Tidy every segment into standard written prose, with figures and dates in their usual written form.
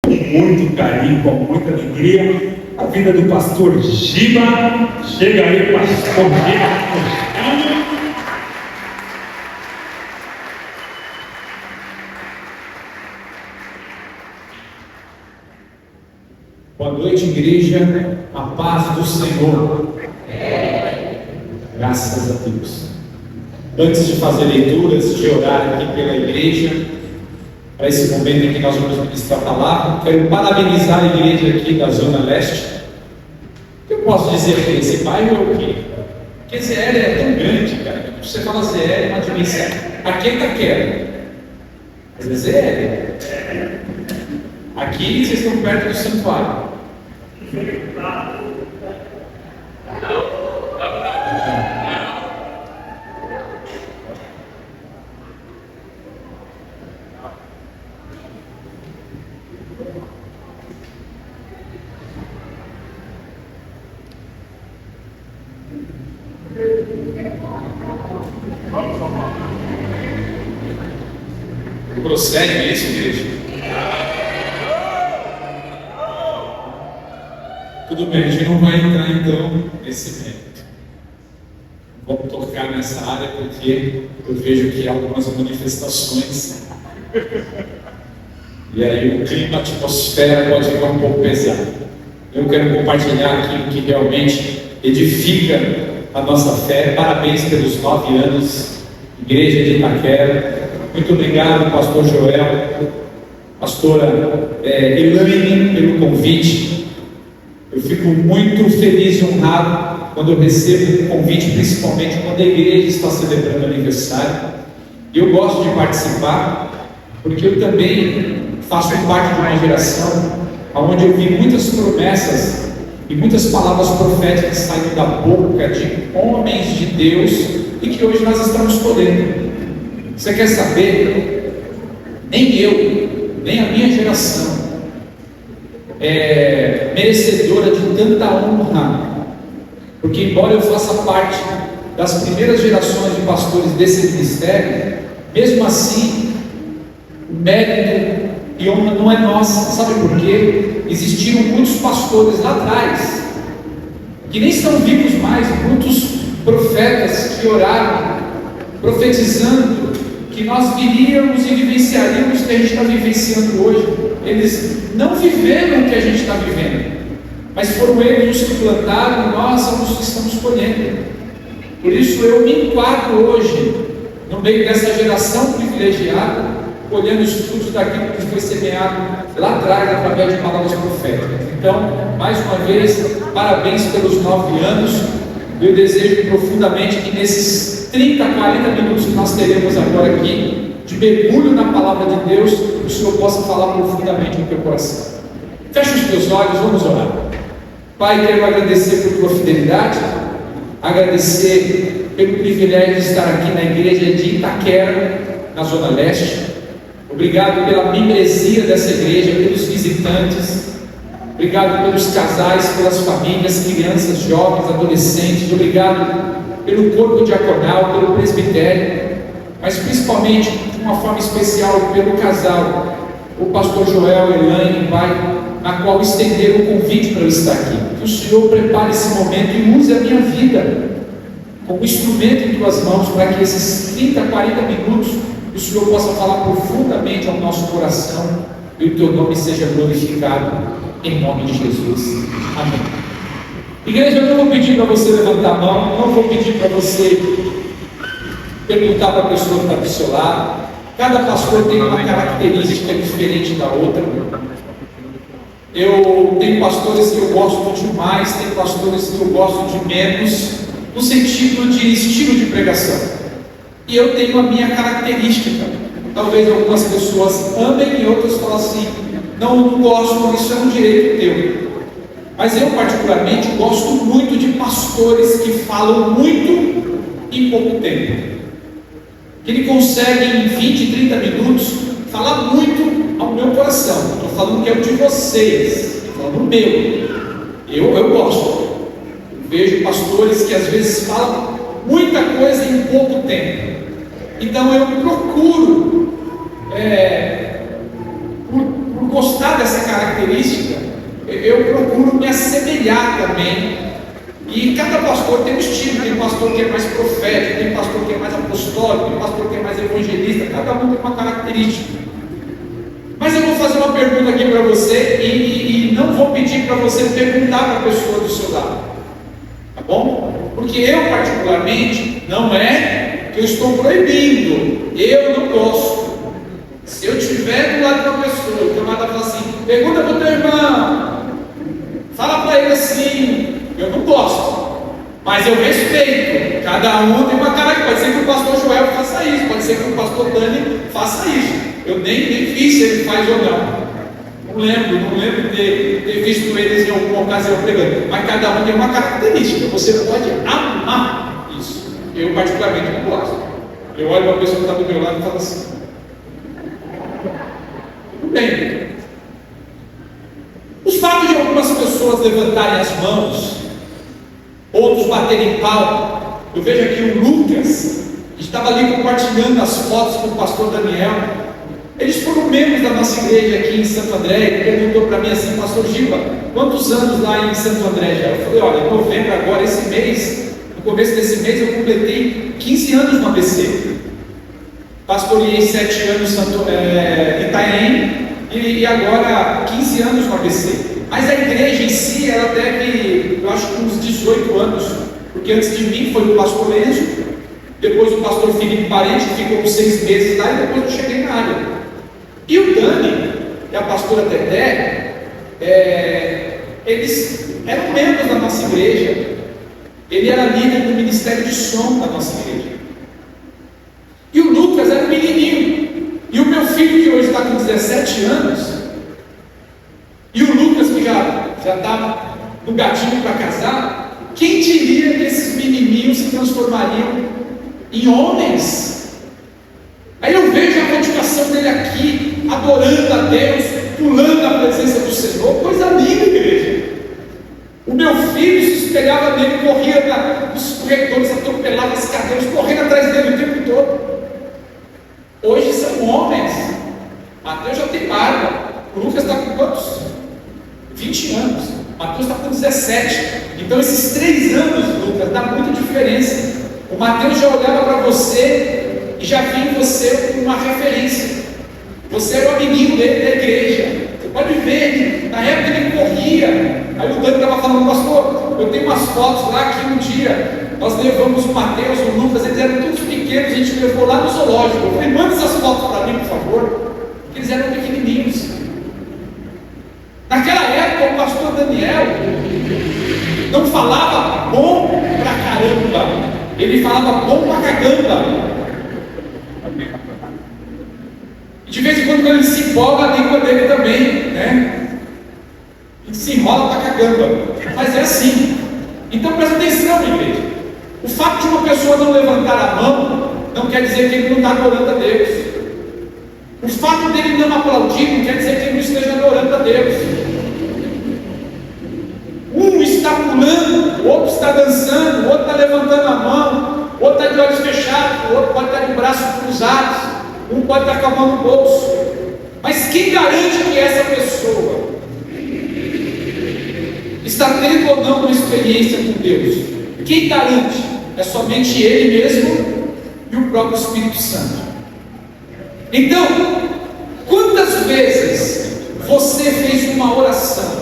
com muito carinho, com muita alegria, a vida do pastor Giba. Chega aí, pastor Giba. Boa noite, igreja, a paz do Senhor. Graças a Deus. Antes de fazer leituras, de orar aqui pela igreja, para esse momento em que nós vamos ministrar a palavra, quero parabenizar a igreja aqui da Zona Leste. Eu posso dizer que esse bairro é o quê? Porque ZL é tão grande, cara. Você fala ZL, é uma dimensão. Aqui é Itaquera, mas é ZL. Aqui vocês estão perto do santuário. Procede isso, igreja? Tudo bem, a gente não vai entrar então nesse mérito. Vamos tocar nessa área porque eu vejo que há algumas manifestações e aí o clima, a atmosfera pode ficar um pouco pesado. Eu quero compartilhar aquilo que realmente edifica a nossa fé. Parabéns pelos 9 anos, Igreja de Itaquera. Muito obrigado, pastor Joel, pastora Elaine, pelo convite. Eu fico muito feliz e honrado quando eu recebo um convite, principalmente quando a igreja está celebrando aniversário. E eu gosto de participar, porque eu também faço parte de uma geração onde eu vi muitas promessas e muitas palavras proféticas saindo da boca de homens de Deus e que hoje nós estamos colhendo. Você quer saber? Nem eu, nem a minha geração é merecedora de tanta honra, porque embora eu faça parte das primeiras gerações de pastores desse ministério, mesmo assim o mérito e honra não é nossa. Sabe por quê? Existiram muitos pastores lá atrás que nem estão vivos mais, muitos profetas que oraram profetizando que nós viríamos e vivenciaríamos o que a gente está vivenciando hoje. Eles não viveram o que a gente está vivendo, mas foram eles os que plantaram e nós somos os que estamos colhendo. Por isso eu me enquadro hoje no meio dessa geração privilegiada, colhendo os frutos daquilo que foi semeado lá atrás através de palavras proféticas. Então, mais uma vez, parabéns pelos 9 anos. Eu desejo profundamente que nesses 30, 40 minutos que nós teremos agora aqui, de mergulho na palavra de Deus, o Senhor possa falar profundamente no teu coração. Feche os teus olhos, vamos orar. Pai, quero agradecer por tua fidelidade, agradecer pelo privilégio de estar aqui na igreja de Itaquera, na Zona Leste. Obrigado pela membresia dessa igreja, pelos visitantes. Obrigado pelos casais, pelas famílias, crianças, jovens, adolescentes. Obrigado pelo corpo diaconal, pelo presbitério, mas principalmente, de uma forma especial, pelo casal, o pastor Joel e Elaine, Pai, na qual estenderam o convite para eu estar aqui. Que o Senhor prepare esse momento e use a minha vida como instrumento em tuas mãos, para que esses 30, 40 minutos o Senhor possa falar profundamente ao nosso coração e o teu nome seja glorificado, em nome de Jesus. Amém. Igreja, eu não vou pedir para você levantar a mão, não vou pedir para você perguntar para a pessoa que está do seu lado. Cada pastor tem uma característica diferente da outra. Eu tenho pastores que eu gosto demais, tem pastores que eu gosto de menos, no sentido de estilo de pregação. E eu tenho a minha característica. Talvez algumas pessoas amem e outras falam assim: não gosto, isso é um direito teu. Mas eu particularmente gosto muito de pastores que falam muito em pouco tempo, que ele consegue em 20, 30 minutos falar muito ao meu coração. Estou falando que é o de vocês, estou falando o meu. Eu gosto. Eu vejo pastores que às vezes falam muita coisa em pouco tempo. Então eu procuro por gostar dessa característica, eu procuro me assemelhar também. E cada pastor tem um estilo, tem pastor que é mais profético, tem pastor que é mais apostólico, tem pastor que é mais evangelista, cada um tem uma característica. Mas eu vou fazer uma pergunta aqui para você e não vou pedir para você perguntar para a pessoa do seu lado, tá bom? Porque eu particularmente, não é que eu estou proibindo, eu não gosto. Se eu estiver do lado de uma pessoa, o camarada fala assim, pergunta para o teu irmão, fala para ele assim, eu não gosto, mas eu respeito. Cada um tem uma característica. Pode ser que o pastor Joel faça isso, pode ser que o pastor Dani faça isso. Eu nem vi se ele faz ou não. Não lembro de ter visto eles em alguma ocasião pregando. Mas cada um tem uma característica. Você pode amar isso. Eu particularmente não gosto. Eu olho para a pessoa que está do meu lado e falo assim. Tudo bem. Os fatos de algumas pessoas levantarem as mãos, outros baterem pau. Eu vejo aqui o Lucas, estava ali compartilhando as fotos com o pastor Daniel. Eles foram membros da nossa igreja aqui em Santo André. Ele perguntou para mim assim, pastor Giba, quantos anos lá em Santo André já? Eu falei, olha, em novembro agora, esse mês, no começo desse mês eu completei 15 anos no ABC. Pastoreei 7 anos em Itaém e agora 15 anos no ABC. Mas a igreja em si, ela deve, eu acho que uns 18 anos, porque antes de mim foi o pastor Enzo, depois o pastor Felipe Parente, que ficou uns 6 meses lá, e depois eu cheguei na área. E o Dani e a pastora Teté, eles eram membros da nossa igreja. Ele era líder do ministério de som da nossa igreja. E o Lucas era um menininho. E o meu filho, que hoje está com 17 anos, e o Lucas, que já estava no gatinho para casar, quem diria que esses menininhos se transformariam em homens? Aí eu vejo a motivação dele aqui, adorando a Deus, pulando na presença do Senhor, coisa linda, igreja. O meu filho se espelhava nele, corria nos corredores, atropelava as cadeiras, correndo atrás dele o tempo todo. Hoje são homens. Mateus já tem barba. O Lucas está com quantos? 20 anos. Mateus está com 17. Então esses 3 anos, Lucas, dá muita diferença. O Mateus já olhava para você e já via em você uma referência. Você era o amiguinho dele da igreja. Você pode ver, ele, na época ele corria. Aí o Dani estava falando, pastor, eu tenho umas fotos lá que um dia nós levamos o Mateus, o Lucas, eles eram todos pequenos, a gente levou lá no zoológico. Eu falei, manda essas fotos para mim, por favor. Porque eles eram pequenininhos. Naquela época o pastor Daniel não falava bom pra caramba, ele falava bom pra cagamba. De vez em quando ele se empolga, a língua dele também, né? Ele se enrola pra cagamba. Mas é assim. Então presta atenção, igreja. O fato de uma pessoa não levantar a mão não quer dizer que ele não está adorando a Deus. O fato dele não aplaudir não quer dizer que ele não esteja adorando a Deus. Um está pulando, o outro está dançando, o outro está levantando a mão, o outro está de olhos fechados, o outro pode estar de braços cruzados, um pode estar com a mão no bolso. Mas quem garante que essa pessoa está tendo ou não uma experiência com Deus? Quem garante? É somente Ele mesmo e o próprio Espírito Santo. Então, quantas vezes você fez uma oração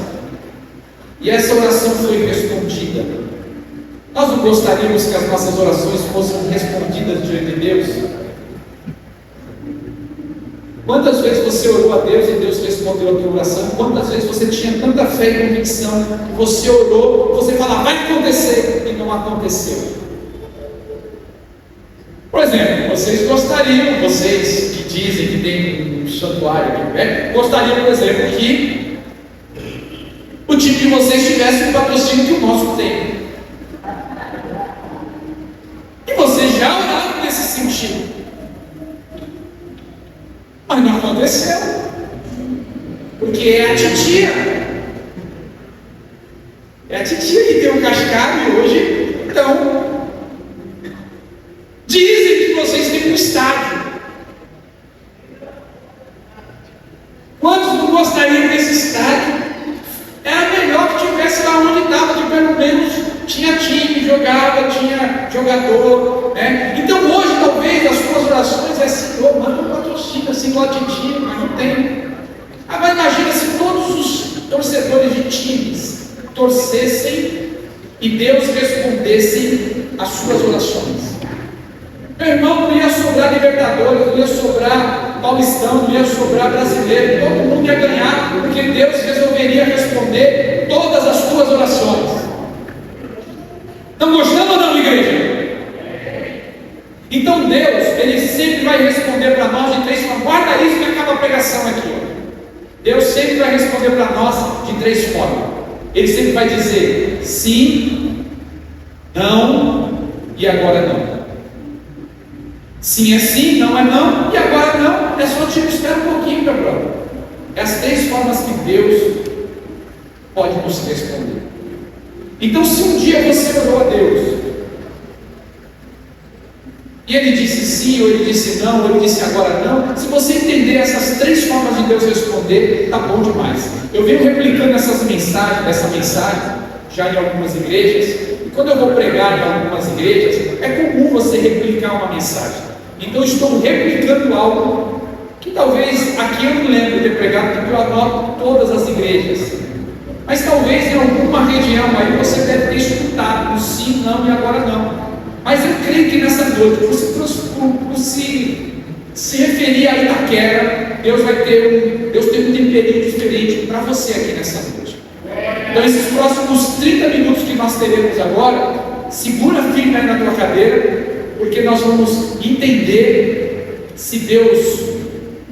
e essa oração foi respondida? Nós não gostaríamos que as nossas orações fossem respondidas diante de Deus? Quantas vezes você orou a Deus e Deus respondeu a tua oração? Quantas vezes você tinha tanta fé e convicção que você orou, você falava, vai acontecer, e não aconteceu? Por exemplo, vocês gostariam, vocês que dizem que tem um santuário aqui perto, gostariam, por exemplo, que o time de vocês tivesse um patrocínio que o nosso tem. E vocês já oraram nesse sentido. Mas não aconteceu, porque é a titia que tem um cascalho e hoje então dizem que vocês têm um estádio. Quantos não gostariam jogador, né? Então hoje talvez as suas orações é Senhor, manda um patrocínio, assim, lote de time, mas não tem. Agora imagina se todos os torcedores de times torcessem e Deus respondesse às suas orações. Meu irmão, não ia sobrar Libertadores, não ia sobrar Paulistão, não ia sobrar Brasileiro, todo mundo ia ganhar, porque Deus resolveria responder todas as tuas orações. Estão gostando ou não, igreja? Então Deus, Ele sempre vai responder para nós de três formas. Guarda isso que acaba a pregação aqui. Deus sempre vai responder para nós de três formas. Ele sempre vai dizer sim, não e agora não. Sim é sim, não é não, e agora não, é só tipo, espera um pouquinho, meu brother. É as três formas que Deus pode nos responder. Então, se um dia você orou a Deus, e Ele disse sim, ou Ele disse não, ou Ele disse agora não, se você entender essas três formas de Deus responder, tá bom demais. Eu venho replicando essa mensagem, já em algumas igrejas, e quando eu vou pregar em algumas igrejas, é comum você replicar uma mensagem. Então estou replicando algo que talvez aqui eu não lembro de ter pregado, porque eu anoto todas as igrejas. Mas talvez em alguma região aí você deve ter escutado o sim, não e agora não. Mas eu creio que nessa noite, por se referir a Itaquera, Deus tem um temperinho diferente para você aqui nessa noite. Então esses próximos 30 minutos que nós teremos agora, segura firme aí na tua cadeira, porque nós vamos entender se Deus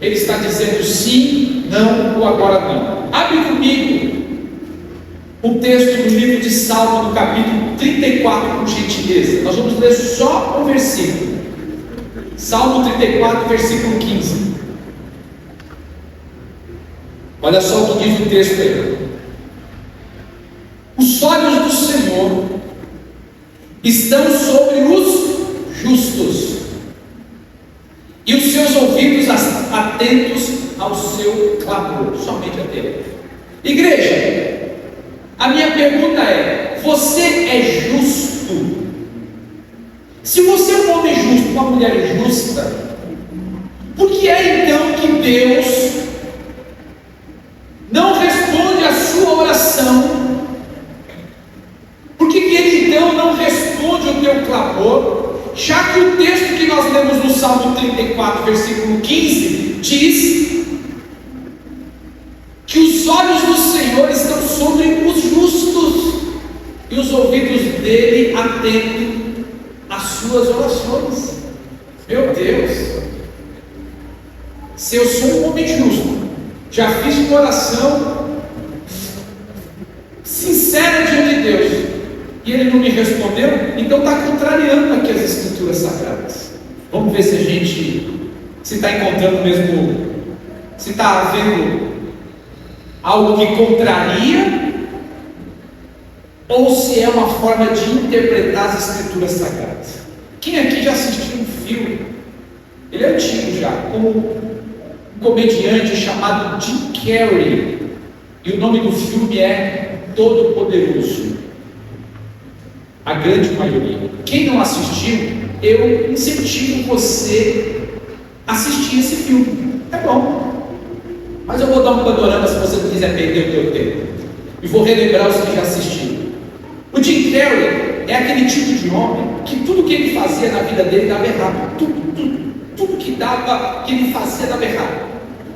Ele está dizendo sim, não ou agora não. Abre comigo o texto do livro de Salmo, no capítulo 34, por gentileza. Nós vamos ler só um versículo. Salmo 34, versículo 15. Olha só o que diz o texto aí. Os olhos do Senhor estão sobre os justos, e os seus ouvidos atentos ao seu clamor. Somente a Deus. Igreja, a minha pergunta é: você é justo? Se você é um homem justo, uma mulher justa, por que é então que Deus não responde a sua oração? Por que Ele então não responde o teu clamor? Já que o texto que nós lemos no Salmo 34, versículo 15, diz que os olhos do Senhor estão sobre os justos, e os ouvidos dele atentos às suas orações. Meu Deus, se eu sou um homem justo, já fiz uma oração sincera diante de Deus, e Ele não me respondeu, então está contrariando aqui as Escrituras Sagradas. Vamos ver se a gente está encontrando mesmo, se está havendo algo que contraria, ou se é uma forma de interpretar as Escrituras Sagradas. Quem aqui já assistiu um filme? Ele é antigo já, como um comediante chamado Jim Carrey, e o nome do filme é Todo-Poderoso. A grande maioria. Quem não assistiu, eu incentivo você a assistir esse filme. É bom, mas eu vou dar um panorama se você não quiser perder o teu tempo, e vou relembrar os que já assistiram. O Jim Carrey é aquele tipo de homem que tudo que ele fazia na vida dele dava errado. Tudo que ele fazia dava errado.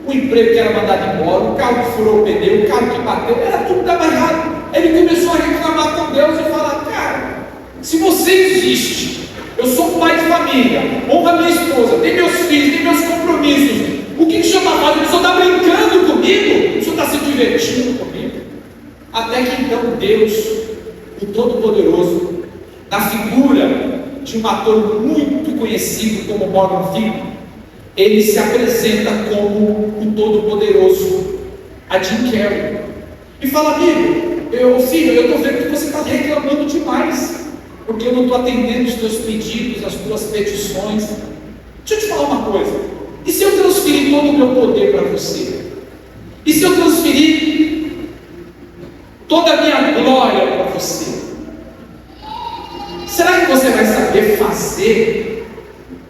O emprego que era mandado embora, o carro que furou o pneu, o carro que bateu, tudo dava errado. Ele começou a reclamar com Deus e falar: cara, se você existe, eu sou um pai de família, honro a minha esposa, tenho meus filhos, tenho meus compromissos, o que o senhor está fazendo? O senhor está brincando comigo? O senhor está se divertindo comigo? Até que então Deus, o Todo-Poderoso, na figura de um ator muito conhecido como Morgan Freeman, ele se apresenta como o Todo-Poderoso a Jim Carrey e fala: amigo, eu estou vendo que você está reclamando demais, porque eu não estou atendendo os teus pedidos, as tuas petições. Deixa eu te falar uma coisa: e se eu transferir todo o meu poder para você? E se eu transferir toda a minha glória para você? Será que você vai saber poder fazer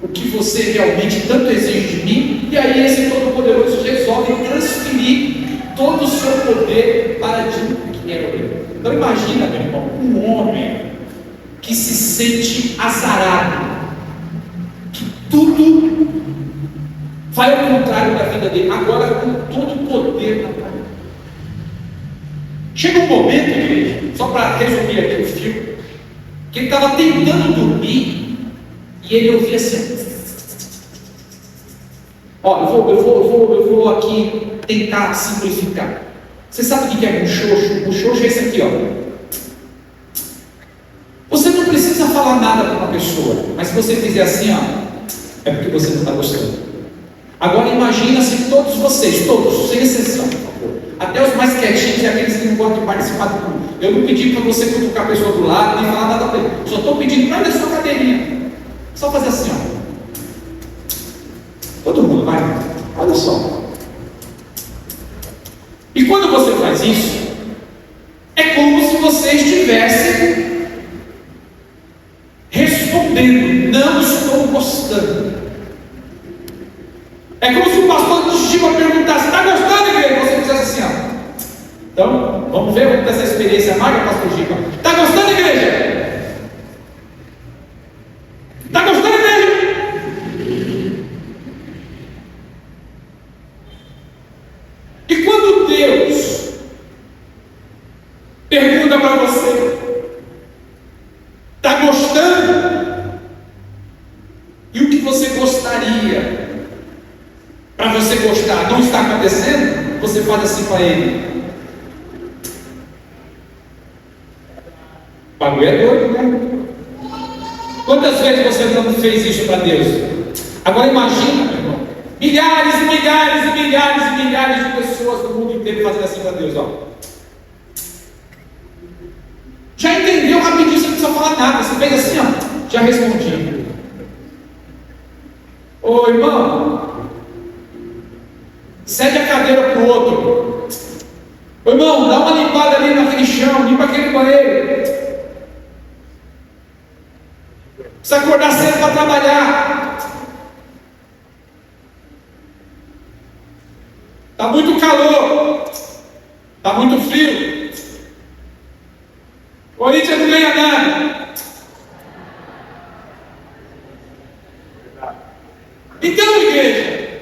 o que você realmente tanto exige de mim, e aí esse Todo-Poderoso resolve transferir todo o seu poder para de quem é ele. Então imagina, meu irmão, um homem que se sente azarado, que tudo vai ao contrário da vida dele, agora com todo o poder na mão. Chega um momento, igreja, só para resumir aqui o filme, que ele estava tentando dormir e ele ouvia assim. Ó, eu vou aqui tentar simplificar. Você sabe o que é muxoxo? Muxoxo é esse aqui, ó. Você não precisa falar nada para uma pessoa, mas se você fizer assim, ó, é porque você não está gostando. Agora imagina se todos vocês, todos, sem exceção, por favor, até os mais quietinhos e aqueles que não gostam de participar do grupo. Eu não pedi para você cutucar a pessoa do lado, nem falar nada para ele. Só estou pedindo para ir na sua cadeirinha. Só fazer assim, ó. Todo mundo vai. Olha só. E quando você faz isso, é como se você estivesse respondendo, não estou gostando. É como se o pastor de Giba perguntasse, está gostando, igreja? E você dissesse assim, ó. Então, vamos ver, vamos ter essa experiência amarga, pastor Giba. Está gostando, igreja? Está gostando, igreja? E quando Deus pergunta para você, está gostando? E o que você gostaria para você gostar não está acontecendo? Você faz assim para ele. O bagulho é doido, né? Quantas vezes você não fez isso para Deus? Agora imagina, meu irmão, milhares e milhares e milhares e milhares de pessoas do mundo inteiro fazendo assim para Deus, ó. Já entendeu rapidinho, você não precisa falar nada. Você fez assim, ó, já respondi. Ô irmão, cede a cadeira para o outro. Ô irmão, dá uma limpada ali naquele chão, limpa aquele banheiro. Precisa acordar cedo para trabalhar. Está muito calor. Está muito frio. Corinthians não ganha nada. Então, igreja,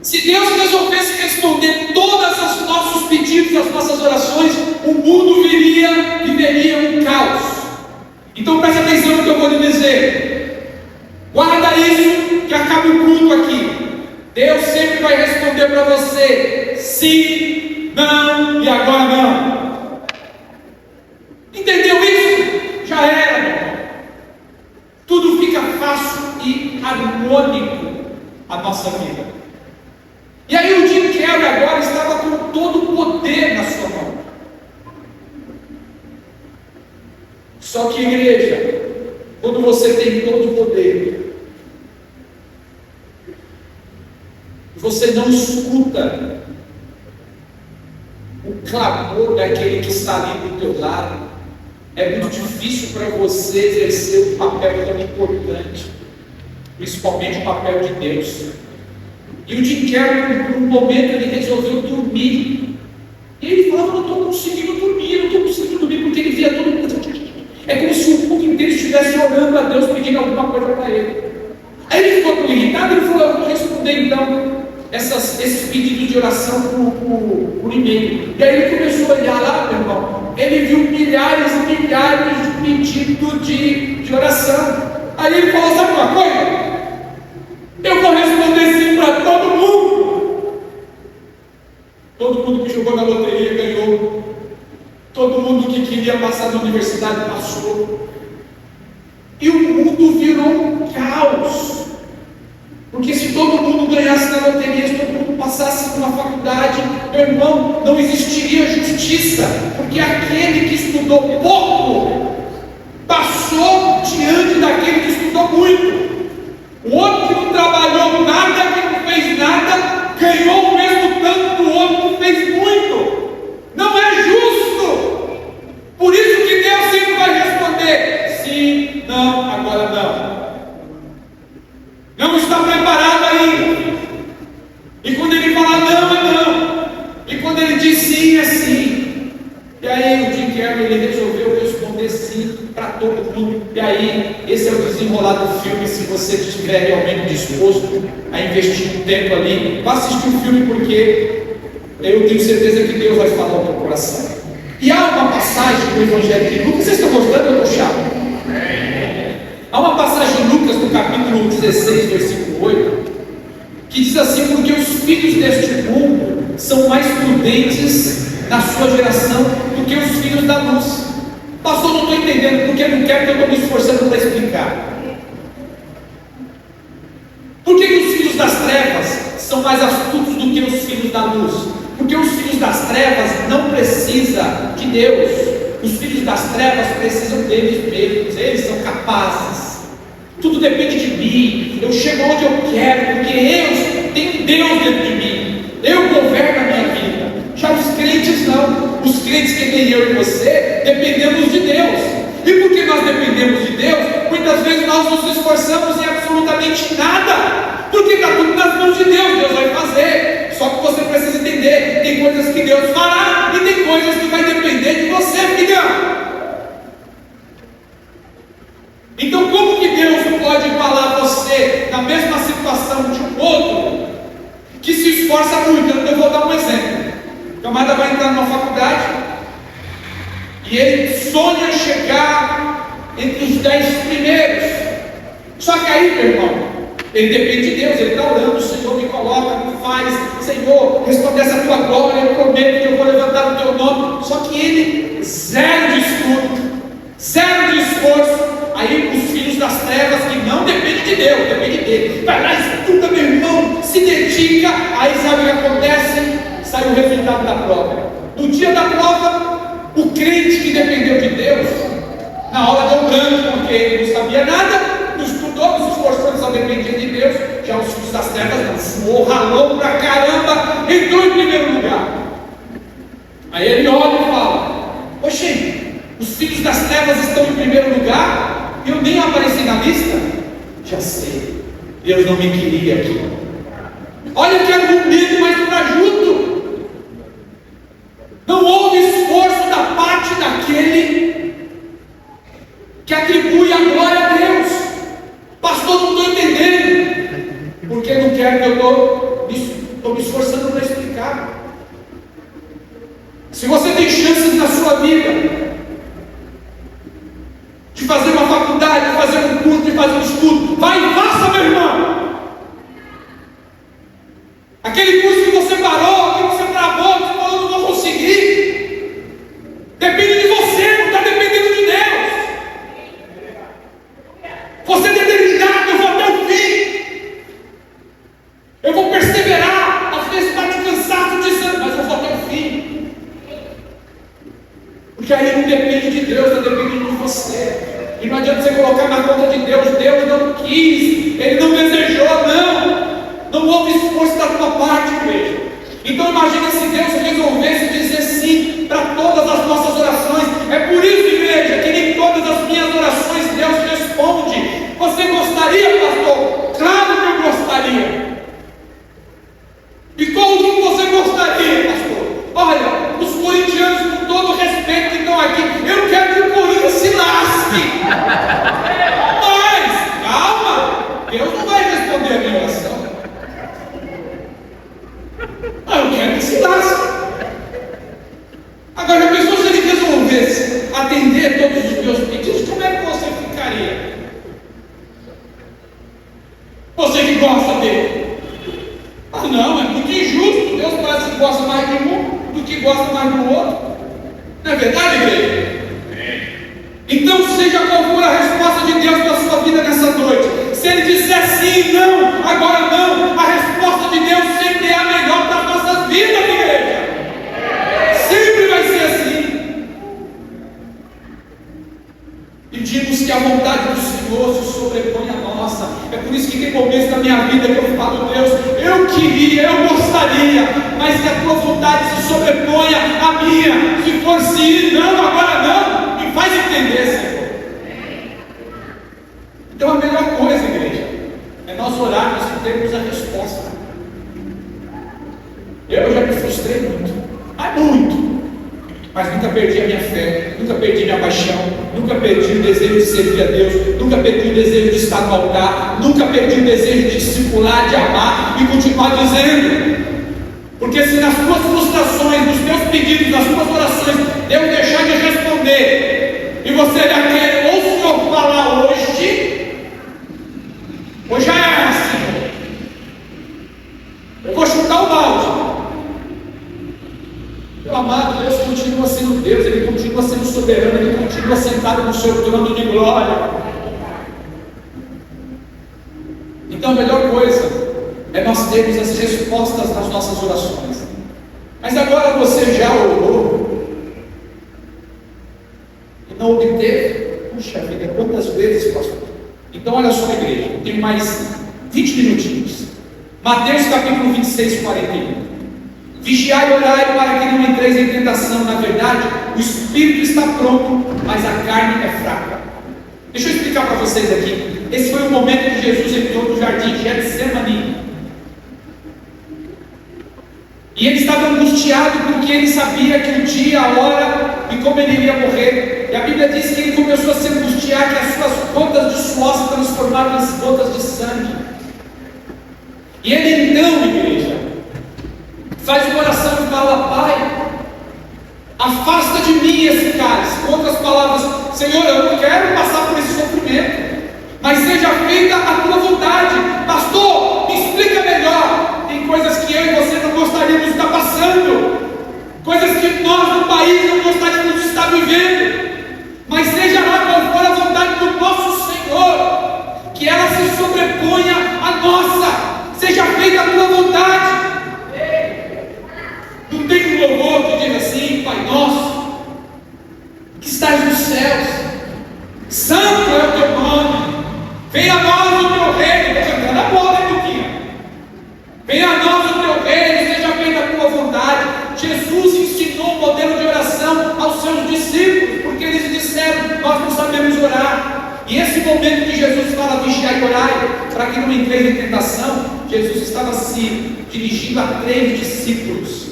se Deus resolvesse responder todos os nossos pedidos, as nossas orações, o mundo viveria um caos. Então preste atenção no que eu vou lhe dizer. Guarda isso, que acaba o culto aqui. Deus sempre vai responder para você sim, não e agora não. Entendeu isso? Já era, meu irmão. Tudo fica fácil e harmônico a nossa vida. E aí o Jim Carrey agora estava com todo o poder na sua mão. Só que, igreja, quando você tem todo o poder, você não escuta o clamor daquele que está ali do teu lado, é muito difícil para você exercer um papel tão importante, principalmente o papel de Deus. E o Jim Carrey, por um momento, ele resolveu dormir. E ele falava, não estou conseguindo dormir, porque ele via todo mundo. É como se o mundo inteiro estivesse orando a Deus, pedindo alguma coisa para ele. Aí ele ficou tão irritado, ele falou, eu vou responder então esses pedidos de oração por e-mail. E aí ele começou a olhar lá, meu irmão, ele viu milhares e milhares de pedidos de oração. Aí ele falou, sabe uma coisa? Eu vou responder sim para todo mundo. Todo mundo que jogou na loteria ganhou. Todo mundo que queria passar na universidade passou. E o mundo virou um caos. Porque se todo mundo ganhasse na loteria, se todo mundo passasse numa faculdade, meu irmão, não existiria justiça. Porque aquele que estudou pouco passou diante daquele que estudou muito. O outro que não trabalhou nada, que não fez nada, ganhou o mesmo tanto do outro que fez muito. Não é justo. Por isso que Deus sempre vai responder sim, não, agora diz sim, é sim. E aí o Jim Carrey, ele resolveu responder sim para todo mundo. E aí, esse é o desenrolar do filme. Se você estiver realmente disposto a investir um tempo ali, vá assistir o filme, porque eu tenho certeza que Deus vai falar ao teu coração. E há uma passagem do Evangelho de Lucas. Vocês estão gostando ou estão chato? Há uma passagem de Lucas, no capítulo 16, versículo 8, que diz assim: porque os filhos deste mundo são mais prudentes na sua geração do que os filhos da luz. Pastor, não estou entendendo, porque não quero, que eu estou me esforçando para explicar. Por que os filhos das trevas são mais astutos do que os filhos da luz? Porque os filhos das trevas não precisam de Deus. Os filhos das trevas precisam deles mesmos. Eles são capazes. Tudo depende de mim. Eu chego onde eu quero, porque eu tenho Deus dentro de mim. Eu governo a minha vida. Já os crentes não. Os crentes, que nem eu e você, dependemos de Deus. E porque nós dependemos de Deus, muitas vezes nós nos esforçamos em absolutamente nada, porque está tudo nas mãos de Deus. Deus vai fazer. Só que você precisa entender: tem coisas que Deus fará e tem coisas que vai depender de você, filhão. Então, como que Deus pode falar a você na mesma situação de um outro que se esforça muito? Eu vou dar um exemplo. O camarada vai entrar numa faculdade e ele sonha chegar entre os 10 primeiros. Só que aí, meu irmão, ele depende de Deus. Ele está orando: o Senhor me coloca, me faz, Senhor, resplandece a tua glória, eu prometo que eu vou levantar o teu nome. Só que ele, zero de estudo, zero de esforço. Aí os filhos das trevas, que não dependem de Deus, depende dele, vai lá, estuda, meu irmão, se dedica. Aí sabe o que acontece? Sai o resultado da prova. No dia da prova, o crente que dependeu de Deus, na hora deu branco, porque ele não sabia nada, não estudou, não se esforçou, só dependia de Deus. Já os filhos das trevas não, suou, ralou pra caramba, entrou em primeiro lugar. Aí ele olha e fala: oxe, os filhos das trevas estão em primeiro lugar, eu nem apareci na lista? Já sei, Deus não me queria aqui. Olha que argumento mais trajudo. Não houve esforço da parte daquele que atribui a glória a Deus. Pastor, não estou entendendo. Porque não quero, que eu estou me esforçando para explicar. Se você tem chances na sua vida de fazer uma faculdade, de fazer um curso, de fazer um estudo, vai e faça, meu irmão. Aquele curso que você parou, que você travou, que você falou: não vou conseguir, depende de você, não está dependendo de Deus. Você é determinado: eu vou até o fim, eu vou perseverar. Às vezes bate cansado dizendo: mas eu vou até o fim. Porque aí não depende de Deus, está dependendo de você. E não adianta você colocar na conta de Deus. Deus não quis, Ele não desejou, não houve esforço da tua parte, igreja. Então imagina se Deus resolvesse dizer sim para todas as nossas orações. É por isso, igreja, que nem todas as minhas orações Deus responde. Você gostaria, pastor? Claro que eu gostaria. E como que você gostaria, pastor? Olha, os corintianos, com todo o respeito que estão aqui, eu quero que o Corinthians se lasque. Mas, calma, Deus não vai responder a minha oração. Eu quero que se lasque. Agora, a pessoa, se ele resolvesse atender todos os meus pedidos, como é que você ficaria? Você que gosta dele. Ah, não, é muito injusto. Deus parece que gosta mais de um do que gosta mais do outro. Não é verdade, igreja? Então, seja qual for a resposta de Deus para a sua vida nessa noite, se Ele disser sim, não, agora não, a resposta de Deus sempre é a melhor para as nossas vidas, igreja. Sempre vai ser assim. Pedimos que a vontade do Senhor se sobreponha a nossa. É por isso que tem momentos da minha vida que eu falo: Deus, eu queria, eu gostaria, mas que a tua vontade se sobreponha à minha. Se for sim, não, agora não, me faz entender, Senhor. Então a melhor coisa, igreja, é nós orarmos e termos a resposta. Eu já me frustrei muito. Ai, mas nunca perdi a minha fé, nunca perdi minha paixão, nunca perdi o desejo de servir a Deus, nunca perdi o desejo de estar no altar, nunca perdi o desejo de discipular, de amar e continuar dizendo. Porque se nas tuas frustrações, nos teus pedidos, nas tuas orações, Deus deixar de responder, e você já quer ou o Senhor falar hoje, ou já é assim, eu vou chutar o balde. Meu amado, Deus continua sendo Deus, Ele continua sendo soberano, Ele continua sentado no seu trono de glória. Então a melhor coisa é nós termos as respostas das nossas orações. Mas agora você já orou e não obteve? Puxa vida, quantas vezes, pastor? Então olha só, igreja, eu tenho mais 20 minutinhos. Mateus capítulo 26, 41. Vigiai e orai para que não entreis em tentação. Na verdade, o espírito está pronto, mas a carne é fraca. Deixa eu explicar para vocês aqui. Esse foi o momento que Jesus entrou no jardim de Getsemane. E ele estava angustiado porque ele sabia que o dia, a hora e como ele iria morrer. E a Bíblia diz que ele começou a se angustiar, que as suas gotas de suor se transformaram em gotas de sangue. E ele então, igreja, faz uma oração e fala: Pai, afasta de mim esse cálice. Com outras palavras, Senhor, eu não quero passar por esse sofrimento, mas seja feita a tua vontade. Pastor, me explica melhor. Tem coisas que eu e você não gostaríamos de estar passando, coisas que nós no país não gostaríamos de estar vivendo, mas seja lá qual for a vontade do nosso Senhor, que ela se sobreponha à nossa. Seja feita a tua vontade. Não tem um louvor que diga assim: Pai nosso, que estás nos céus, santo é o teu nome, venha a nós o teu reino. Estou cantando a bola, hein, Luquinha? Venha a nós o teu reino, seja feita a tua vontade. Jesus ensinou um modelo de oração aos seus discípulos, porque eles disseram: nós não sabemos orar. E esse momento que Jesus fala: vigiai e orai, para que não entreis em tentação, Jesus estava se dirigindo a 3 discípulos.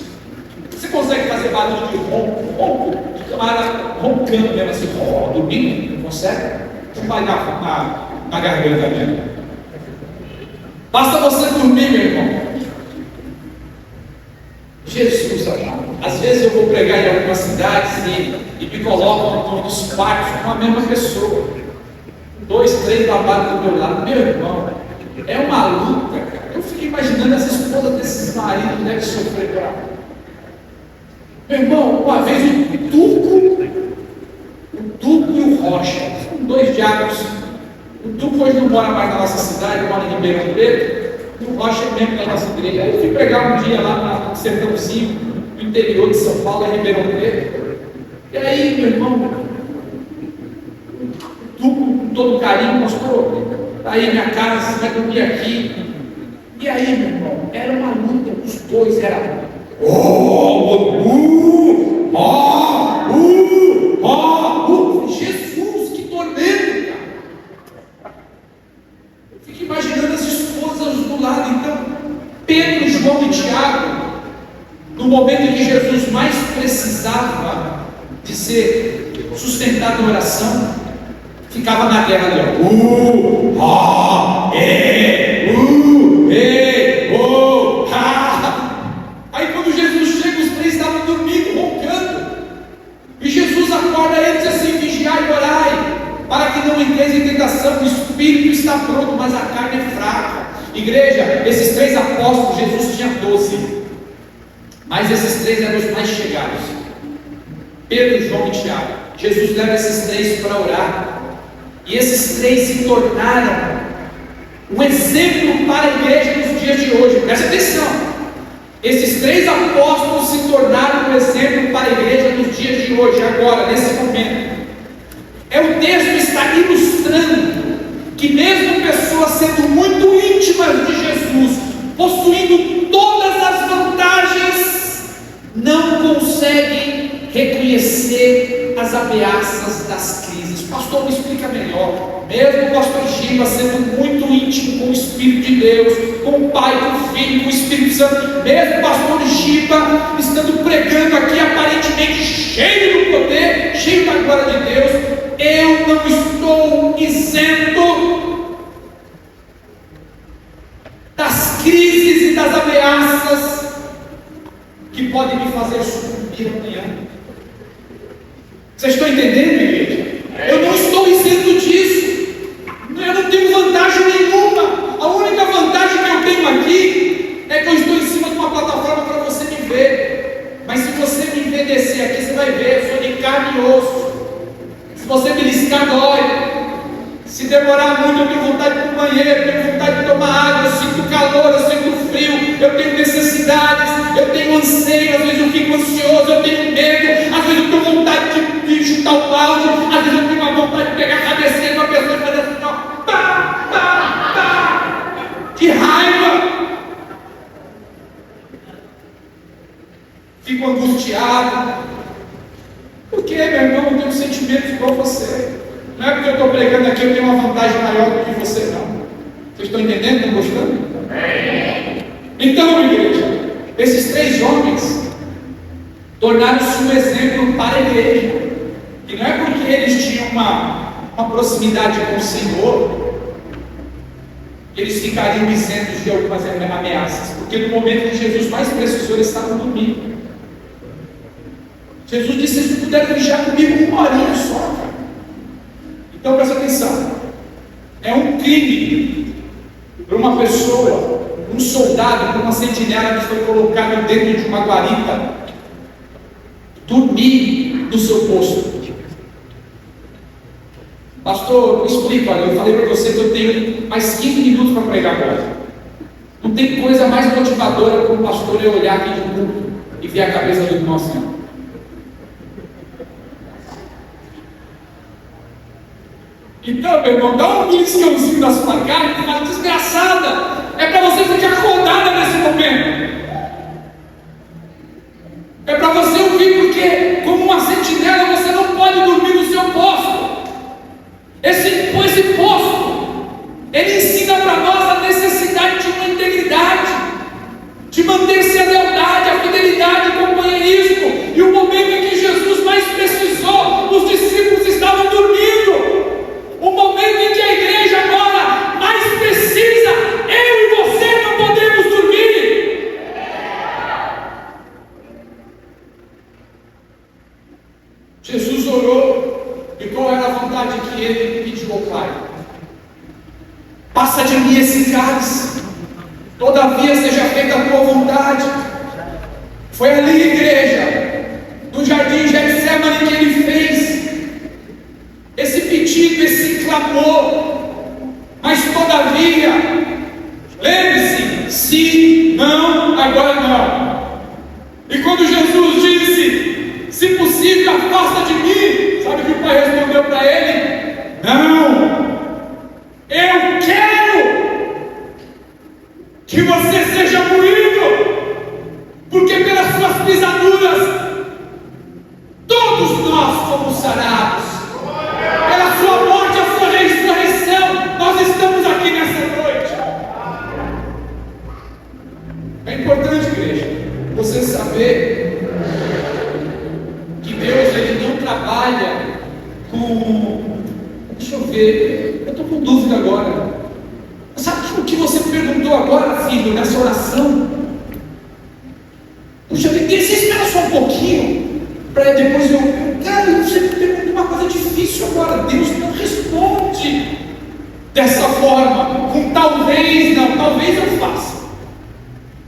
Você consegue fazer barulho de ronco? De camarada roncando mesmo assim, dormindo? Não consegue? Não vai na garganta mesmo. Basta você dormir, meu irmão. Jesus, às vezes eu vou pregar em algumas cidades e me colocam em todos os quartos com a mesma pessoa. 2, 3 babados do meu lado. Meu irmão, é uma luta, cara. Eu fico imaginando as esposas desses maridos devem sofrer por amor. Meu irmão, uma vez o Tuco e o Rocha, são 2 diabos. O Tuco hoje não mora mais na nossa cidade, mora em Ribeirão Preto, e o Rocha é membro da nossa igreja. Aí eu fui pregar um dia lá no sertãozinho, no interior de São Paulo, em Ribeirão Preto. E aí, meu irmão, o Tuco, com todo carinho, pastor, tá aí minha casa, você vai dormir aqui. E aí, meu irmão, era uma luta, os dois eram Jesus, que tormento, cara. Eu fico imaginando as esposas do lado. Então, Pedro, João e Tiago, no momento em que Jesus mais precisava de ser sustentado na oração, ficava na guerra ali, Aí quando Jesus chega, os 3 estavam dormindo, roncando. E Jesus acorda eles e diz assim: vigiai e orai, para que não entreis em tentação. O espírito está pronto, mas a carne é fraca. Igreja, esses 3 apóstolos, Jesus tinha 12, mas esses 3 eram os mais chegados: Pedro, João e Tiago. Jesus leva esses 3 para orar, e esses 3 se tornaram um exemplo para a igreja nos dias de hoje. Presta atenção. Esses 3 apóstolos se tornaram um exemplo para a igreja nos dias de hoje, agora, nesse momento. O texto está ilustrando que mesmo pessoas sendo muito íntimas de Jesus, possuindo todas as vantagens, não conseguem reconhecer as ameaças das crises. Pastor, me explica melhor. Mesmo o pastor Giba sendo muito íntimo com o Espírito de Deus, com o Pai, com o Filho, com o Espírito Santo, mesmo o pastor Giba estando pregando aqui aparentemente cheio glória de Deus, eu não estou isento das crises e das ameaças que podem me fazer sucumbir amanhã. Vocês estão entendendo, igreja? Eu não estou isento disso. Eu não tenho vantagem nenhuma. A única vantagem que eu tenho aqui é que eu estou em cima de uma plataforma para você me ver. Mas se você me ver descer aqui, você vai ver, eu sou de carne e osso. Se você beliscar, dói. Se demorar muito, eu tenho vontade de ir para o banheiro, eu tenho vontade de tomar água, eu sinto calor, eu sinto frio, eu tenho necessidades, eu tenho anseio, às vezes eu fico ansioso, eu tenho medo, às vezes eu tenho vontade de chutar o balde, às vezes eu tenho uma vontade de pegar a cabeceira de uma pessoa e fazer assim, ó, pá, pá, pá, que raiva! Fico angustiado. Por quê, meu irmão? Eu tenho sentimentos igual você. Não é porque eu estou pregando aqui, eu tenho uma vantagem maior do que você, não. Vocês estão entendendo? Estão gostando? Então, igreja, esses 3 homens tornaram-se um exemplo para a igreja. E não é porque eles tinham uma proximidade com o Senhor que eles ficariam isentos de algumas ameaças. Porque no momento que Jesus mais precisou, eles estavam dormindo. Jesus disse: vocês puderam vigiar comigo uma horinha só, cara. Então presta atenção. É um crime para uma pessoa, um soldado, para uma sentinela que foi colocado dentro de uma guarita, dormir no seu posto. Pastor, me explica, olha, eu falei para você que eu tenho mais 15 minutos para pregar agora. Não tem coisa mais motivadora para um pastor eu olhar aqui no culto e ver a cabeça do irmão assim. Então, meu irmão, dá um beliscãozinho da sua carne e fala: desgraçada, é para você ficar acordada nesse momento. É para você ouvir, porque como uma sentinela você não pode dormir no seu posto. Esse posto, ele ensina para nós a necessidade de uma integridade, de manter-se a lealdade, a fidelidade, o companheirismo. E o momento em que Jesus mais precisou, os discípulos estavam dormindo. O momento em que a igreja agora mais precisa, eu e você não podemos dormir. Jesus orou, e qual era a vontade que ele pediu ao Pai? Passa de mim esse cálice, todavia seja feita a tua vontade. Foi ali, igreja, no jardim de Getsemane, que ele fez esse pedido, esse clamor. Mas todavia, lembre-se, se, não, agora não. E quando Jesus disse: se possível, afasta de mim, sabe o que o Pai respondeu para ele? Não, eu quero que você seja moído, porque pelas suas pisaduras todos nós fomos sarados. Pela sua morte, a sua ressurreição, nós estamos aqui nessa noite. É importante, igreja, você saber que Deus, ele não trabalha com... Deixa eu ver, eu estou com dúvida agora. Sabe o que você perguntou agora, filho, nessa oração? Puxa, espera só um pouquinho, para depois eu... Cara, você me perguntou uma coisa difícil agora. Deus não responde dessa forma, com talvez não, talvez eu faça,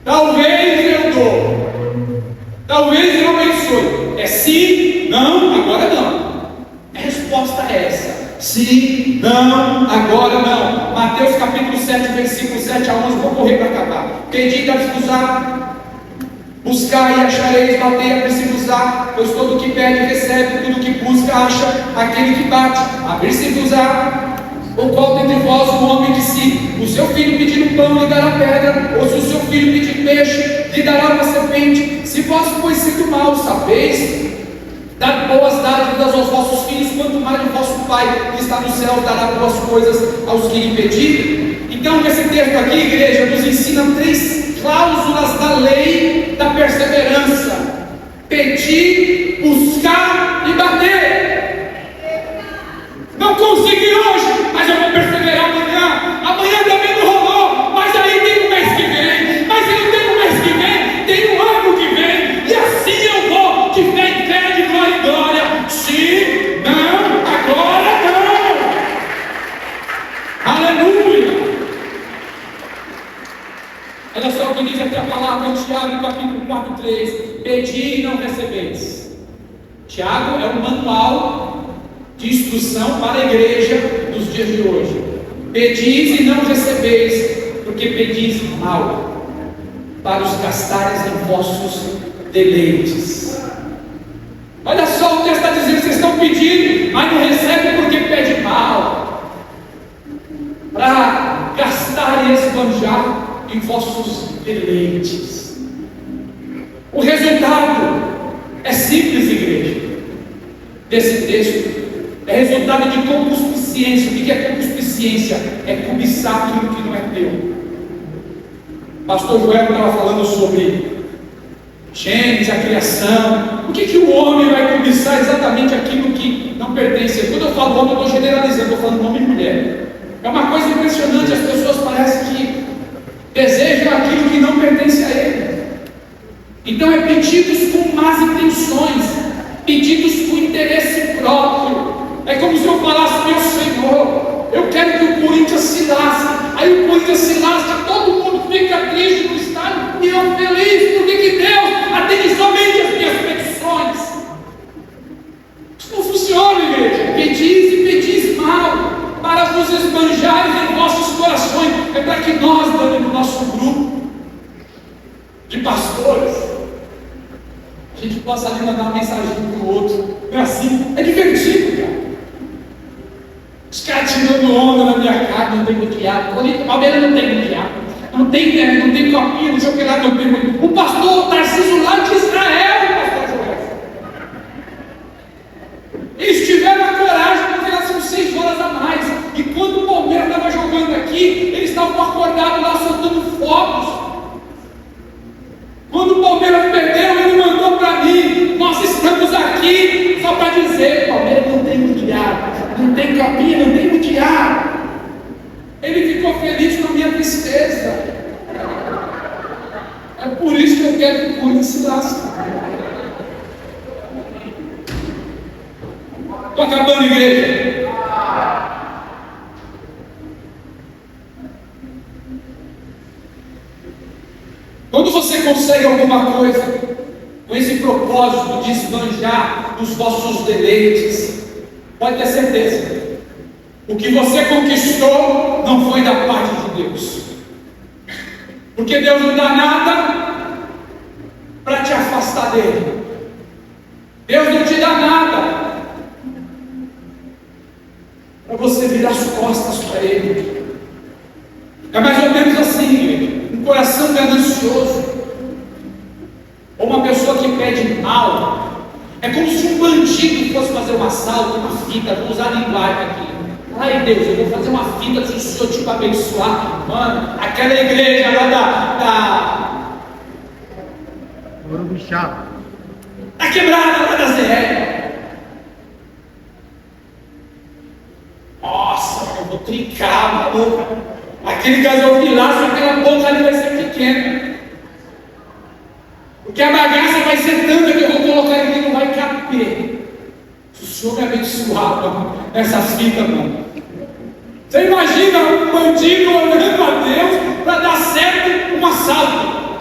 talvez eu dou, talvez eu abençoe. É sim, não, agora não. A resposta é essa: sim, não, agora não. Mateus capítulo 7, versículo 7 a 11. Vou correr para acabar. Pedi e vos buscar e achareis, batei a abrir-se-vos-á, pois todo o que pede recebe, tudo o que busca acha, aquele que bate, abrir-se-vos-á. Ou qual dentre vós um homem que se o seu filho pedir um pão lhe dará pedra, ou se o seu filho pedir peixe lhe dará uma serpente? Se vós, pois, sendo maus, sabeis dar boas dádivas aos vossos filhos, quanto mais o vosso Pai que está no céu dará boas coisas aos que lhe pedirem. Então, esse texto aqui, igreja, nos ensina 3 cláusulas da lei da perseverança: pedir, buscar e bater. Tiago é um manual de instrução para a igreja nos dias de hoje. Pedis e não recebeis, porque pedis mal, para os gastares em vossos deleites. Olha só, o texto está dizendo que vocês estão pedindo, mas não recebem porque pedem mal, para gastar e esbanjar em vossos deleites. O resultado é simples, igreja, desse texto. É resultado de concupiscência. O que é concupiscência? É cobiçar aquilo que não é teu. Pastor Joel estava falando sobre Gênesis, a criação. O que o homem vai cobiçar? Exatamente aquilo que não pertence. Quando eu falo homem, eu estou generalizando, estou falando homem e mulher. É uma coisa impressionante, as pessoas parecem que desejam aquilo que não pertence a ele. Então é pedidos com más intenções, pedidos com interesse próprio. É como se eu falasse: meu Senhor, eu quero que o Corinthians se lasque. Aí o Corinthians se lasca, todo mundo fica triste no estádio e eu feliz, porque que Deus atende somente as minhas petições. Isso não funciona, igreja. Pedis e pedis mal, para vos esbanjares em vossos corações. É para que nós, dentro do nosso grupo de pastores, a gente possa ali mandar uma mensagem para o outro. Não é assim? É divertido, cara. Os caras tirando onda na minha cara, não tem mundial. Palmeiras não tem mundial. Não tem copinha, não sei o que lá, não tem mundial. O pastor Tarcísio lá de Israel, o pastor Joel. Eles tiveram a coragem, porque elas são 6 horas a mais. E quando o Palmeiras estava jogando aqui, eles estavam acordados lá soltando fogos. Quando o Palmeiras perdeu, ele mandou para mim: nós estamos aqui só para dizer, Palmeiras não tem mundial, não tem copinha, não tem mundial. Ele ficou feliz com a minha tristeza. É por isso que eu quero que o Corinthians se lasque. Estou acabando, igreja. Quando você consegue alguma coisa com esse propósito de esbanjar dos vossos deleites, pode ter certeza, o que você conquistou não foi da parte de Deus, porque Deus não dá nada para te afastar dele. Deus não te dá nada para você virar as costas para ele. É mais ou menos assim, um coração ganancioso, ou uma pessoa que pede mal. É como se um bandido fosse fazer um assalto, uma fita. Vou usar a linguagem aqui. Ai Deus, eu vou fazer uma fita se o Senhor te abençoar. Mano, aquela igreja lá tá quebrada lá da ZR. Nossa, eu vou trincar, maluco. Aquele gasofilaço, aquela boca ali vai ser pequena. Porque a bagaça vai ser tanta que eu vou colocar ele que não vai caber. Se o Senhor me abençoar, mano, nessa fita, mano. Você imagina um bandido orando a Deus para dar certo um assalto.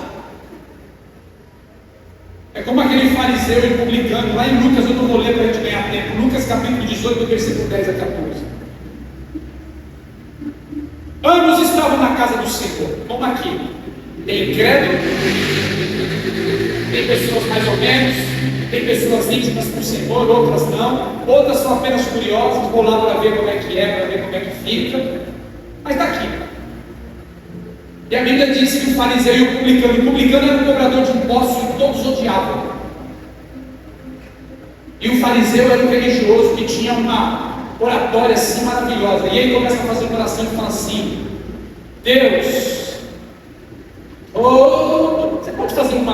É como aquele fariseu e publicano, lá em Lucas, eu não vou ler para a gente ganhar tempo. Lucas capítulo 18, versículo 10 a 14. Ambos estavam na casa do Senhor, como aqui. Tem incrédulo, tem pessoas mais ou menos, tem pessoas íntimas com o Senhor, outras não, outras são apenas curiosas, vou lá para ver como é que é, para ver como é que fica, mas está aqui. E a Bíblia diz que o fariseu e o publicano era um cobrador de impostos e todos odiavam. E o fariseu era um religioso que tinha uma oratória assim maravilhosa, e ele começa a fazer uma oração e fala assim: Deus, você pode fazer um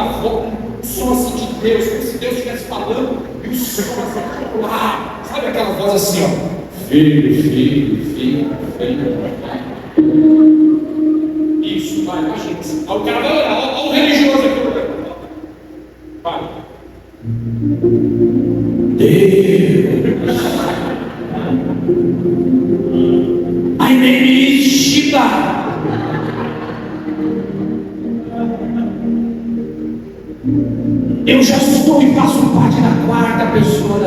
som assim de Deus, como se Deus estivesse falando, e o som assim, lá, sabe aquela voz assim, ó, filho, filho, filho, filho. Isso, vai, imagina. Aí o cara vai orar, olha o religioso aqui. Vai. Deus, my name is Shiba. Eu já estou e faço parte da quarta pessoa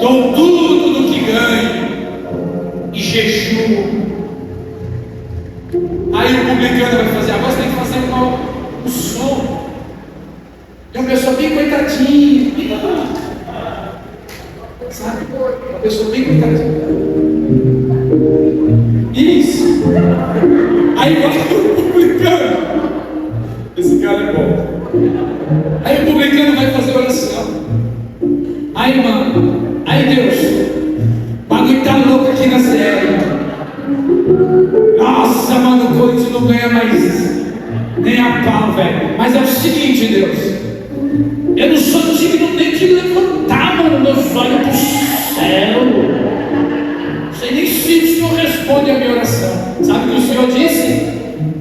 Dou tudo do que ganho e jejuo. Aí o publicano vai fazer, agora você tem que fazer o som. E a pessoa bem coitadinha, sabe? A pessoa bem coitadinha. Isso. Aí vai o publicano. Esse cara é bom. Aí o publicano vai fazer oração. Aí, mano, aí Deus, o bagulho tá louco aqui na série. Nossa, mano, o Corinthians não ganha mais nem a pau, velho. Mas é o seguinte, Deus, eu não sou digno nem de levantar, mano, meus olhos pro céu. Não sei nem se o Senhor responde a minha oração. Sabe o que o Senhor disse?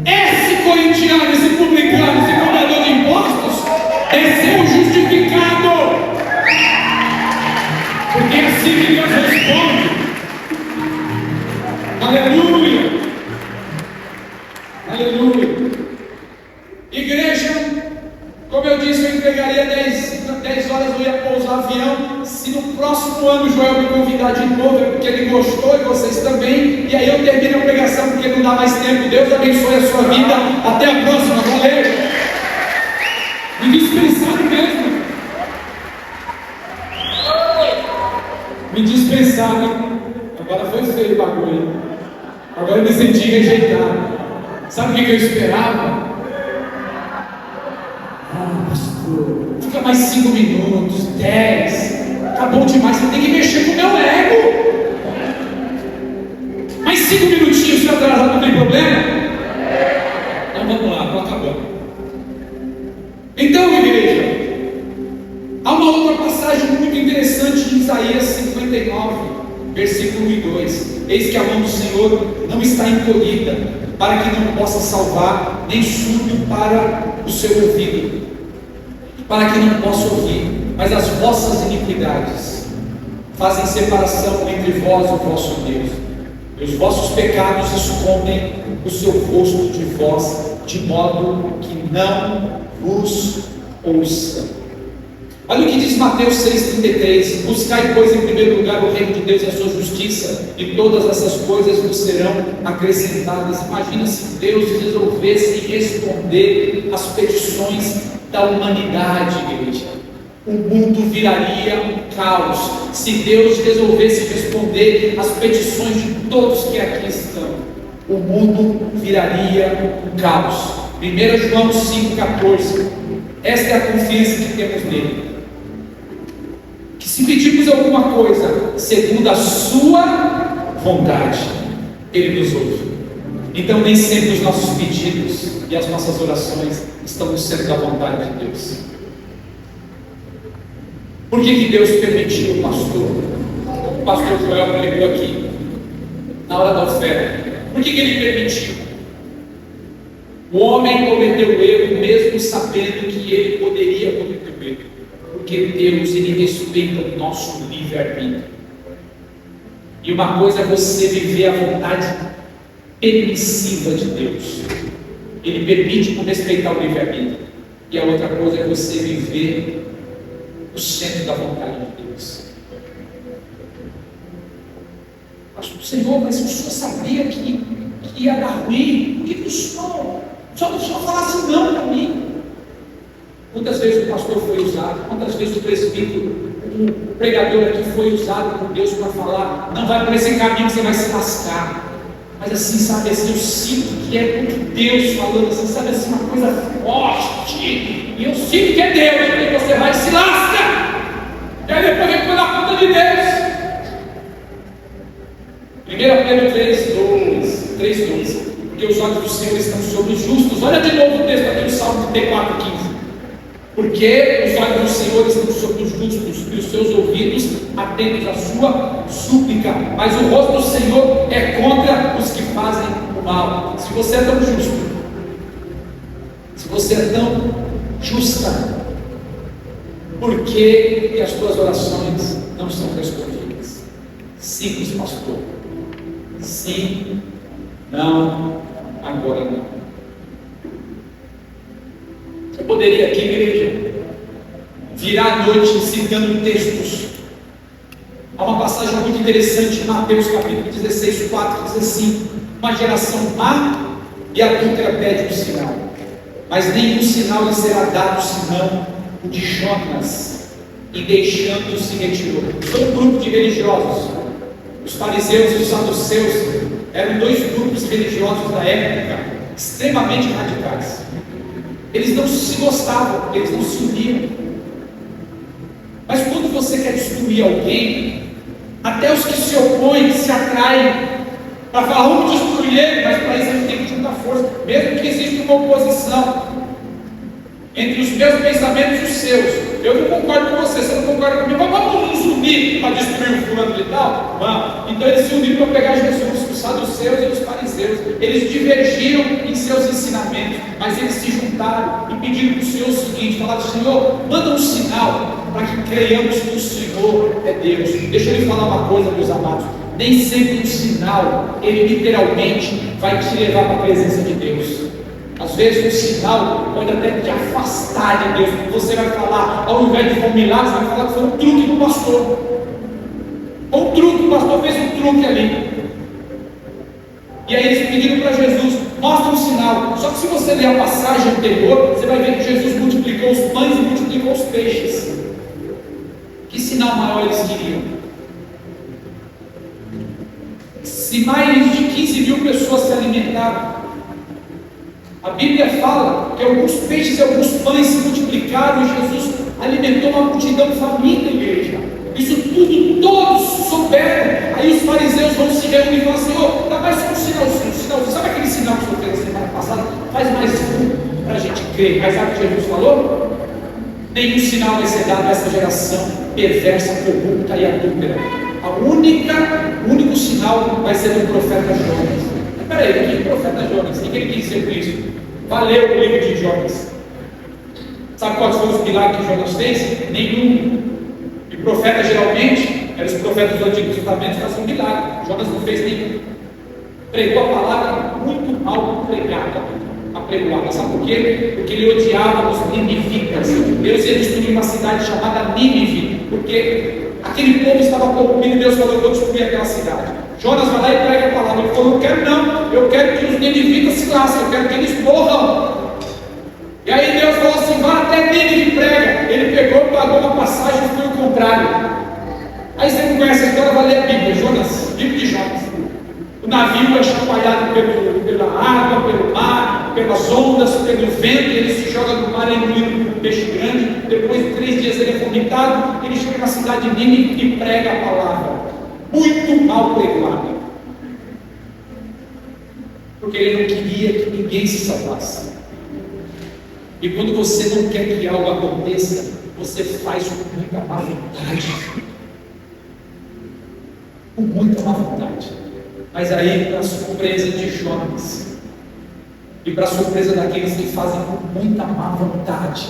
Esse corintiano, esse publicano, esse cobrador de impostos é seu justificado. Porque é assim que Deus responde. Aleluia. Aleluia. Igreja, como eu disse, eu entregaria 10 horas, eu ia pousar o avião. Se no próximo ano o Joel me convidar de novo, é porque ele gostou e vocês também. E aí eu termino a pregação porque não dá mais tempo. Deus abençoe a sua vida. Até a próxima. Valeu. Indispensável mesmo. Me dispensaram. Agora foi feio o bagulho. Agora eu me senti rejeitado. Sabe o que eu esperava? Ah, pastor, fica mais 5 minutos, 10. Tá bom demais, você tem que mexer com o meu ego. Mais 5 minutinhos, se eu atrasar, não tem problema? Então vamos lá, estou acabando. Então, igreja, há uma outra passagem muito interessante em Isaías 59, versículo 1 e 2. Eis que a mão do Senhor não está encolhida, para que não possa salvar, nem surdo para o seu ouvido, para que não possa ouvir, mas as vossas iniquidades fazem separação entre vós e o vosso Deus, e os vossos pecados escondem o seu rosto de vós, de modo que não vos ouça. Olha o que diz Mateus 6,33: buscai, pois, em primeiro lugar o reino de Deus e a sua justiça, e todas essas coisas vos serão acrescentadas. Imagina se Deus resolvesse responder às petições da humanidade, igreja. O mundo viraria um caos. Se Deus resolvesse responder às petições de todos que aqui estão, o mundo viraria um caos. 1 João 5,14. Esta é a confiança que temos nele, que se pedirmos alguma coisa segundo a sua vontade, ele nos ouve. Então nem sempre os nossos pedidos e as nossas orações estão no centro da vontade de Deus. Por que Deus permitiu o pastor Joel pregou aqui na hora da oferta? Por que ele permitiu? O homem cometeu o erro mesmo sabendo que ele poderia cometer o erro, porque Deus, ele respeita o nosso livre-arbítrio. E uma coisa é você viver a vontade permissiva de Deus, ele permite por respeitar o livre-arbítrio, e a outra coisa é você viver o centro da vontade de Deus. Pastor, Senhor, mas o Senhor sabia que ia dar ruim, por que o Senhor falasse não para mim? Quantas vezes o pastor foi usado, quantas vezes o presbítero, o pregador aqui foi usado por Deus para falar, não vai por esse caminho que você vai se lascar. Mas assim, sabe, assim, eu sinto que é muito Deus falando assim, sabe, assim, uma coisa forte, e eu sinto que é Deus, e você vai e se lasca, e aí depois vem pela conta de Deus. 1 Pedro 3,12, porque os olhos do Senhor estão sobre os justos. Olha de novo o texto aqui no Salmo 34,15. Porque os olhos do Senhor estão sobre os justos, e os seus ouvidos atentos à sua súplica, mas o rosto do Senhor é contra os que fazem o mal. Se você é tão justo, se você é tão justa, por que as tuas orações não são respondidas? Simples, pastor. Sim, não, agora não. Eu poderia aqui, igreja, virá à noite citando textos. Há uma passagem muito interessante em Mateus capítulo 16, 4, diz assim: uma geração má e adúltera pede um sinal, mas nenhum sinal lhe será dado senão o de Jonas, e deixando se retirou. Foi um grupo de religiosos. Os fariseus e os saduceus eram dois grupos religiosos da época, extremamente radicais. Eles não se gostavam, eles não se uniam. Mas quando você quer destruir alguém, até os que se opõem se atraem para falar: vamos destruir ele, mas para isso a gente tem que juntar força, mesmo que exista uma oposição entre os meus pensamentos e os seus. Eu não concordo com você não concorda comigo, mas vamos nos unir para destruir o fulano de tal? Vamos. Então eles se uniram para pegar Jesus, os saduceus e os fariseus. Eles divergiram em seus ensinamentos, mas eles se juntaram e pediram para o Senhor o seguinte: falaram: Senhor, manda um sinal para que creiamos que o Senhor é Deus. Deixa eu lhe falar uma coisa, meus amados: nem sempre um sinal, ele literalmente vai te levar para a presença de Deus. Às vezes um sinal pode até te afastar de Deus. Você vai falar, ao invés de um milagre, você vai falar que foi um truque do pastor. Ou um truque, o pastor fez um truque ali. E aí eles pediram para Jesus: mostra um sinal. Só que se você ler a passagem anterior, você vai ver que Jesus multiplicou os pães e multiplicou os peixes. Que sinal maior eles queriam? Se mais de 15 mil pessoas se alimentaram, a Bíblia fala que alguns peixes e alguns pães se multiplicaram e Jesus alimentou uma multidão faminta, igreja. Isso tudo todos souberam. Aí os fariseus vão se reunir e falar: Senhor, dá mais um sinalzinho. Sabe aquele sinal que o Senhor fez na semana passada? Faz mais um para a gente crer. Mas sabe o que Jesus falou? Nenhum sinal vai ser dado a essa geração perversa, corrupta e adúltera. O único sinal vai ser do profeta Jonas. Peraí, que profeta Jonas? O que ele quis dizer com isso? Valeu o livro de Jonas. Sabe quais foram os milagres que Jonas fez? Nenhum. E profeta geralmente, eram os profetas do Antigo Testamento que faziam milagre. Jonas não fez nenhum. Pregou a palavra muito mal pregada. Apregoada. Sabe por quê? Porque ele odiava os ninivitas. Deus ia destruir uma cidade chamada Nínive, porque aquele povo estava corrompido e Deus falou: eu vou destruir aquela cidade. Jonas vai lá e prega a palavra. Ele falou: não quero não, eu quero que os ninivitas se lasquem, eu quero que eles morram. E aí Deus falou assim: vá até Nínive e prega. Ele pegou, pagou uma passagem e foi o contrário. Aí você não conhece a história, vai ler a Bíblia, Jonas, livro de Jonas. O navio é chacoalhado pela água, pelo mar, pelas ondas, pelo vento, e ele se joga no mar, ele engolido por um peixe grande. Depois de 3 dias ele é vomitado, ele chega na cidade de Nínive e prega a palavra. Muito mal pregada, porque ele não queria que ninguém se salvasse. E quando você não quer que algo aconteça, você faz com muita má vontade. Com muita má vontade. Mas aí, para a surpresa de Jonas, e para a surpresa daqueles que fazem com muita má vontade,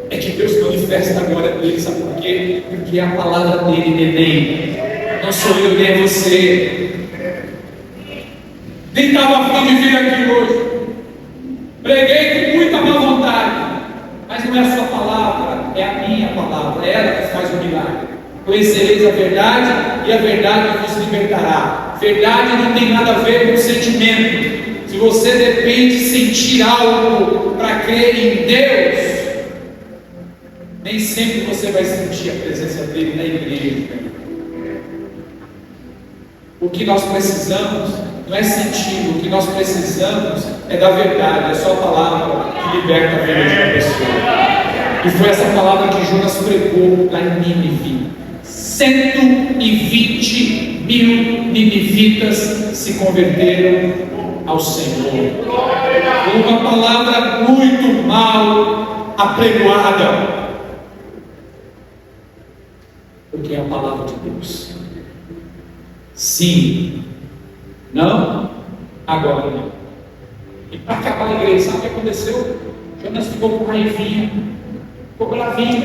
é que Deus manifesta a glória dele. Sabe por quê? Porque é a palavra dele, neném. Não sou eu nem você. Nem estava a fim de vir aqui hoje. Preguei com muita má vontade, mas não é a sua palavra, é a minha palavra, é ela que faz o milagre. Conhecereis a verdade e a verdade vos libertará. Verdade não tem nada a ver com sentimento. Se você depende de sentir algo para crer em Deus, nem sempre você vai sentir a presença dele na igreja. O que nós precisamos não é sentir, o que nós precisamos é da verdade, é só a palavra que liberta a vida de uma pessoa. E foi essa palavra que Jonas pregou lá em Nínive. 120 mil ninivitas se converteram ao Senhor. Uma palavra muito mal apregoada. Porque é a palavra de Deus. Sim. Não. Agora não. E para acabar a igreja, sabe o que aconteceu? Jonas ficou com raivinha. Ficou bravinho.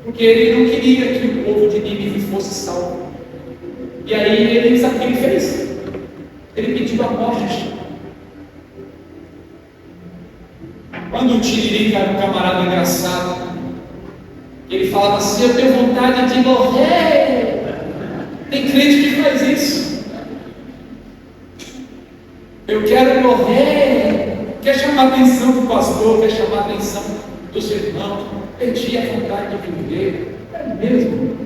Porque ele não queria que o povo de Nínive fosse salvo. E aí ele, sabe o que ele fez? Ele pediu a morte. Quando o Tiririca era um camarada engraçado, ele falava assim: eu tenho vontade de morrer. Tem crente que faz isso. Eu quero morrer. Quer chamar a atenção do pastor, quer chamar a atenção dos irmãos. Perdi a vontade de viver. É mesmo.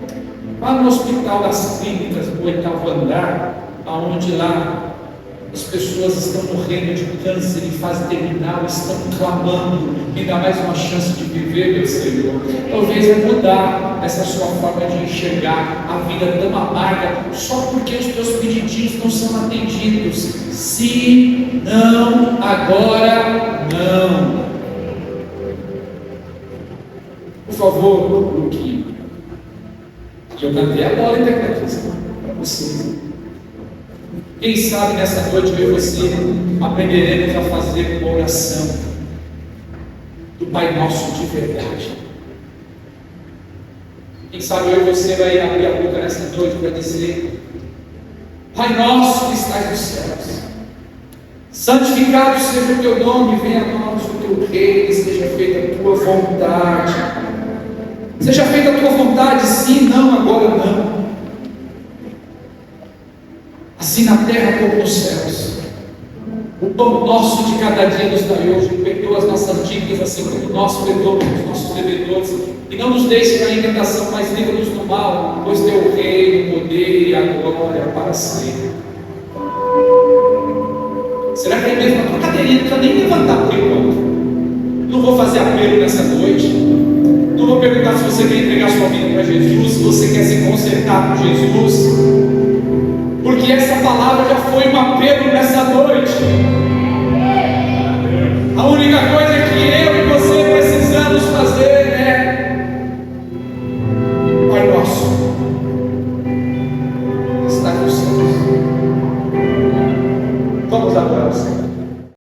Vá no Hospital das Clínicas, no 8º andar, aonde lá as pessoas estão morrendo de câncer em fase terminal, estão clamando, me dá mais uma chance de viver, meu Senhor. Talvez é mudar essa sua forma de enxergar a vida tão amarga, só porque os teus pedidinhos não são atendidos. Se não, agora não. Por favor, Luquinho. Eu cantei a bola interpretação para vocês. Quem sabe nessa noite eu e você aprenderemos a fazer uma oração do Pai Nosso de verdade. Quem sabe eu e você vai abrir a boca nessa noite para dizer: Pai Nosso que estás nos céus, santificado seja o teu nome, venha a nós o teu reino, seja feita a tua vontade. Seja feita a tua vontade, sim, não, agora não. Assim na terra como nos céus. O pão nosso de cada dia nos dai hoje. Perdoa as nossas dívidas, assim como nós perdoamos os nossos devedores. E não nos deixe cair em tentação, mas livra-nos do mal, pois teu reino, o poder e a glória para sempre. Será que é mesmo? A tua cadeirinha não precisa nem levantar por enquanto. Não vou fazer apelo nessa noite. Não vou perguntar se você quer entregar sua vida para Jesus, se você quer se consertar com Jesus, porque essa palavra já foi um apelo nessa noite. A única coisa que eu e você precisamos fazer é: Pai Nosso, está nos céus. Vamos adorar o Senhor.